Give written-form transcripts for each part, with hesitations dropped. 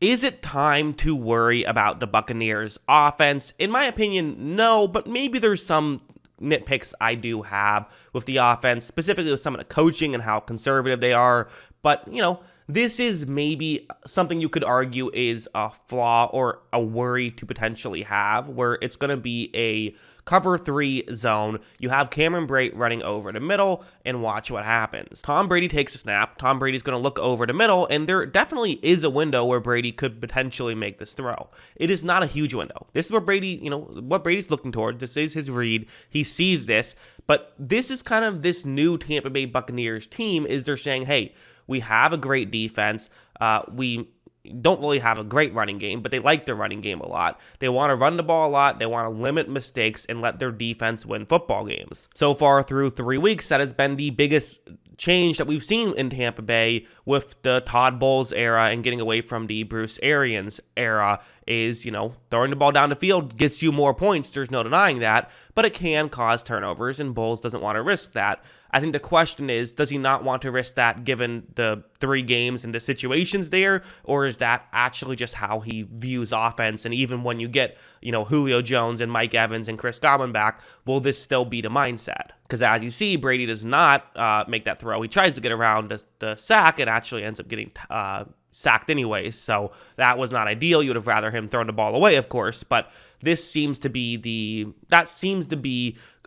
Is it time to worry about the Buccaneers offense? In my opinion, no, but maybe there's some nitpicks I do have with the offense, specifically with some of the coaching and how conservative they are. But, this is maybe something you could argue is a flaw or a worry to potentially have, where it's going to be a cover 3 zone. You have Cameron Brate running over the middle, and watch what happens. Tom Brady takes a snap. Tom Brady's going to look over the middle, and there definitely is a window where Brady could potentially make this throw. It is not a huge window. This is where Brady, what Brady's looking toward. This is his read. He sees this, but this is kind of this new Tampa Bay Buccaneers team is they're saying, hey, we have a great defense. We don't really have a great running game, but they like their running game a lot. They want to run the ball a lot. They want to limit mistakes and let their defense win football games. So far through 3 weeks, that has been the biggest change that we've seen in Tampa Bay with the Todd Bowles era and getting away from the Bruce Arians era is, throwing the ball down the field gets you more points. There's no denying that, but it can cause turnovers, and Bowles doesn't want to risk that. I think the question is, does he not want to risk that given the 3 games and the situations there, or is that actually just how he views offense? And even when you get, Julio Jones and Mike Evans and Chris Godwin back, will this still be the mindset? Because as you see, Brady does not make that throw. He tries to get around the sack and actually ends up getting sacked anyways, so that was not ideal. You would have rather him thrown the ball away, of course, but this seems to be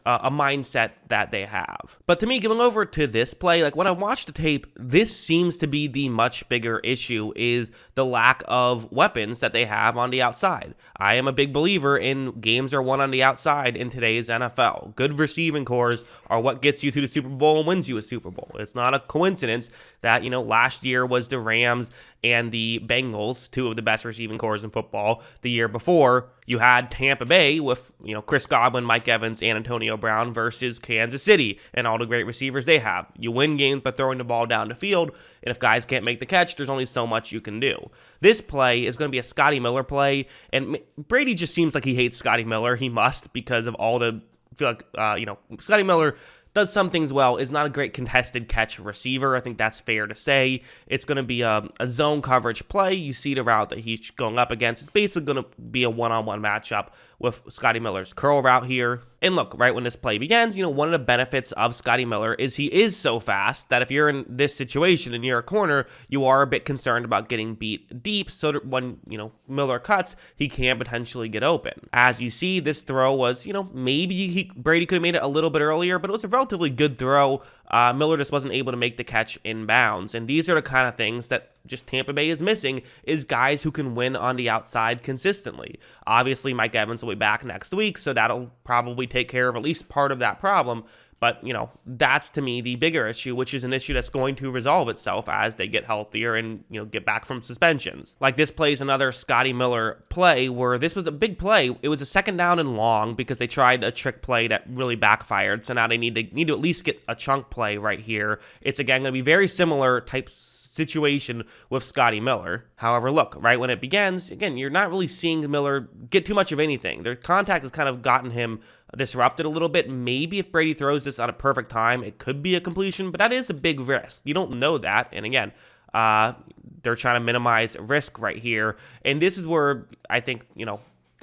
a mindset that they have. But to me, going over to this play, like when I watched the tape, this seems to be the much bigger issue is the lack of weapons that they have on the outside. I am a big believer in games are won on the outside in today's NFL. Good receiving cores are what gets you to the Super Bowl and wins you a Super Bowl. It's not a coincidence that, last year was the Rams and the Bengals, 2 of the best receiving cores in football. The year before, you had Tampa Bay with, Chris Godwin, Mike Evans, and Antonio Brown versus Kansas City and all the great receivers they have. You win games by throwing the ball down the field, and if guys can't make the catch, there's only so much you can do. This play is going to be a Scotty Miller play, and Brady just seems like he hates Scotty Miller. He must, because of all the, I feel like, Scotty Miller does some things well, is not a great contested catch receiver. I think that's fair to say. It's going to be a zone coverage play. You see the route that he's going up against. It's basically going to be a one-on-one matchup with Scotty Miller's curl route here. And look, right when this play begins, one of the benefits of Scotty Miller is he is so fast that if you're in this situation and you're a corner, you are a bit concerned about getting beat deep so that when, Miller cuts, he can potentially get open. As you see, this throw was, maybe Brady could have made it a little bit earlier, but it was a relatively good throw. Miller just wasn't able to make the catch in bounds. And these are the kind of things that just Tampa Bay is missing, is guys who can win on the outside consistently. Obviously, Mike Evans will be back next week, so that'll probably take care of at least part of that problem. But, that's to me the bigger issue, which is an issue that's going to resolve itself as they get healthier and, get back from suspensions. Like this play is another Scotty Miller play where this was a big play. It was a 2nd down and long because they tried a trick play that really backfired. So now they need to at least get a chunk play right here. It's, again, going to be very similar types situation with Scotty Miller. However, look, right when it begins, again, you're not really seeing Miller get too much of anything. Their contact has kind of gotten him disrupted a little bit. Maybe if Brady throws this on a perfect time, it could be a completion, but that is a big risk. You don't know that. And again, they're trying to minimize risk right here. And this is where I think,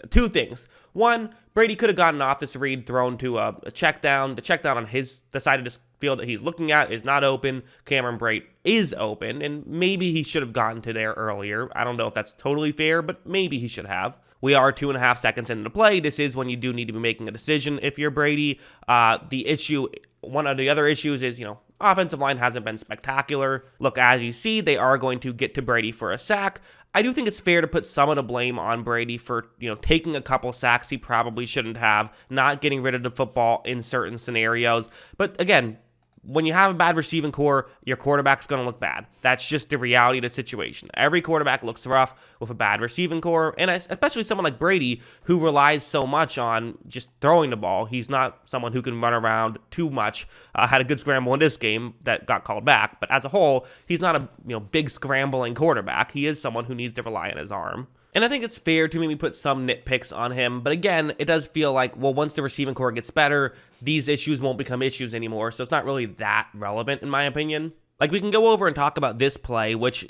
2 things. One, Brady could have gotten off this read, thrown to a check down. The check down on the side of this field that he's looking at is not open. Cameron Brate is open, and maybe he should have gotten to there earlier. I don't know if that's totally fair, but maybe he should have. We are 2.5 seconds into the play. This is when you do need to be making a decision if you're Brady. One of the other issues is, offensive line hasn't been spectacular. Look, as you see, they are going to get to Brady for a sack. I do think it's fair to put some of the blame on Brady for, taking a couple sacks he probably shouldn't have, not getting rid of the football in certain scenarios. But again, when you have a bad receiving core, your quarterback's going to look bad. That's just the reality of the situation. Every quarterback looks rough with a bad receiving core, and especially someone like Brady, who relies so much on just throwing the ball. He's not someone who can run around too much. Had a good scramble in this game that got called back, but as a whole, he's not a big scrambling quarterback. He is someone who needs to rely on his arm. And I think it's fair to maybe put some nitpicks on him. But again, it does feel like, well, once the receiving core gets better, these issues won't become issues anymore. So it's not really that relevant, in my opinion. Like, we can go over and talk about this play, which,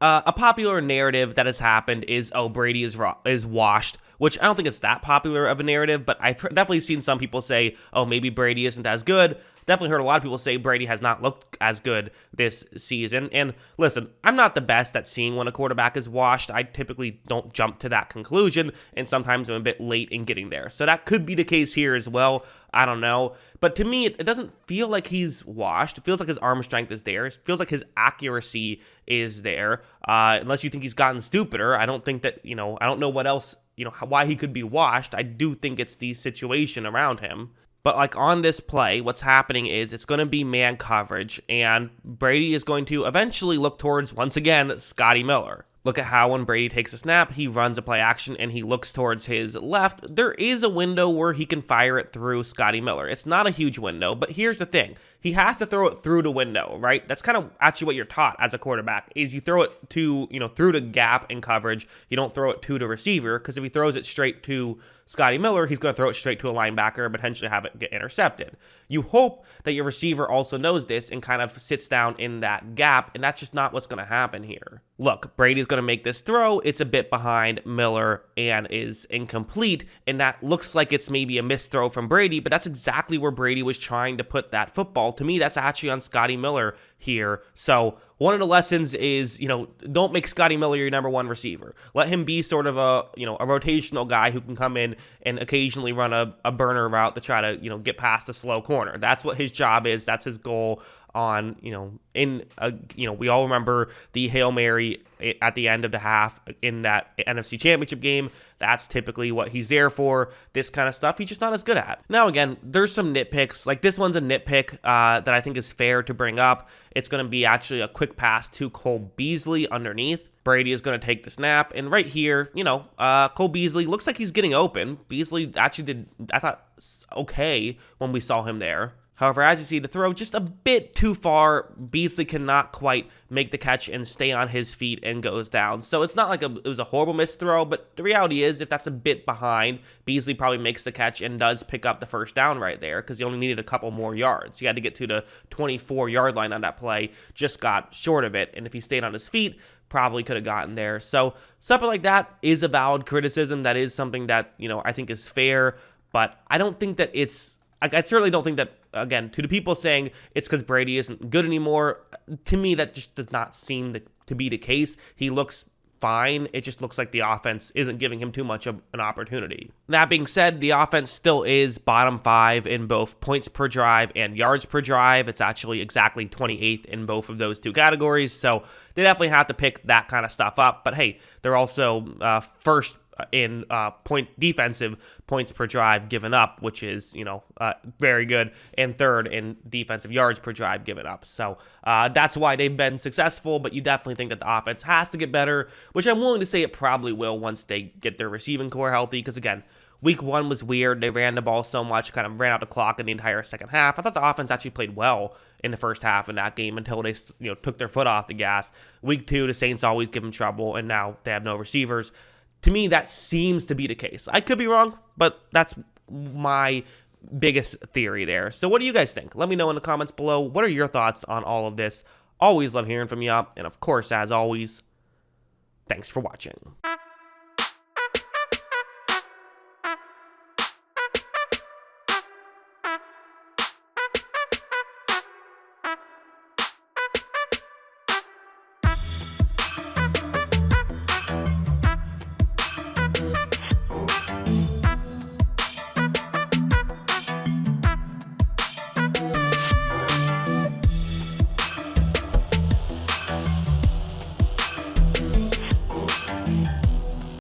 a popular narrative that has happened is, oh, Brady is washed, which I don't think it's that popular of a narrative, but I've definitely seen some people say, oh, maybe Brady isn't as good. Definitely heard a lot of people say Brady has not looked as good this season. And listen, I'm not the best at seeing when a quarterback is washed. I typically don't jump to that conclusion, and sometimes I'm a bit late in getting there. So that could be the case here as well. I don't know. But to me, it doesn't feel like he's washed. It feels like his arm strength is there. It feels like his accuracy is there. Unless you think he's gotten stupider. I don't think that, I don't know what else, why he could be washed. I do think it's the situation around him. But like on this play, what's happening is it's going to be man coverage, and Brady is going to eventually look towards, once again, Scotty Miller. Look at how when Brady takes a snap, he runs a play action and he looks towards his left. There is a window where he can fire it through Scotty Miller. It's not a huge window, but here's the thing. He has to throw it through the window, right? That's kind of actually what you're taught as a quarterback, is you throw it to, through the gap in coverage. You don't throw it to the receiver, because if he throws it straight to Scotty Miller, he's going to throw it straight to a linebacker and potentially have it get intercepted. You hope that your receiver also knows this and kind of sits down in that gap, and that's just not what's going to happen here. Look, Brady's going to make this throw. It's a bit behind Miller and is incomplete, and that looks like it's maybe a missed throw from Brady, but that's exactly where Brady was trying to put that football. To me, that's actually on Scotty Miller here. So one of the lessons is, don't make Scotty Miller your number one receiver. Let him be sort of a rotational guy who can come in and occasionally run a burner route to try to, get past the slow corner. That's what his job is. That's his goal on, we all remember the Hail Mary at the end of the half in that NFC Championship game. That's typically what he's there for. This kind of stuff he's just not as good at. Now, again, there's some nitpicks. Like this one's a nitpick that I think is fair to bring up. It's going to be actually a quick pass to Cole Beasley underneath. Brady is going to take the snap, and right here, Cole Beasley looks like he's getting open. Beasley actually did, I thought, okay when we saw him there. However, as you see, the throw just a bit too far. Beasley cannot quite make the catch and stay on his feet and goes down. So it's not like it was a horrible missed throw, but the reality is if that's a bit behind, Beasley probably makes the catch and does pick up the first down right there because he only needed a couple more yards. He had to get to the 24-yard line on that play, just got short of it. And if he stayed on his feet, probably could have gotten there. So something like that is a valid criticism. That is something that, I think is fair, but I don't think that I certainly don't think that, again, to the people saying it's because Brady isn't good anymore, to me that just does not seem to be the case. He looks fine. It just looks like the offense isn't giving him too much of an opportunity. That being said, the offense still is bottom 5 in both points per drive and yards per drive. It's actually exactly 28th in both of those two categories, so they definitely have to pick that kind of stuff up. But hey, they're also first in defensive points per drive given up, which is, very good, and third in defensive yards per drive given up. So that's why they've been successful, but you definitely think that the offense has to get better, which I'm willing to say it probably will once they get their receiving core healthy, because again, week 1 was weird. They ran the ball so much, kind of ran out the clock in the entire second half. I thought the offense actually played well in the first half in that game until they, took their foot off the gas. Week 2, the Saints always give them trouble, and now they have no receivers. To me, that seems to be the case. I could be wrong, but that's my biggest theory there. So what do you guys think? Let me know in the comments below. What are your thoughts on all of this? Always love hearing from you. And of course, as always, thanks for watching.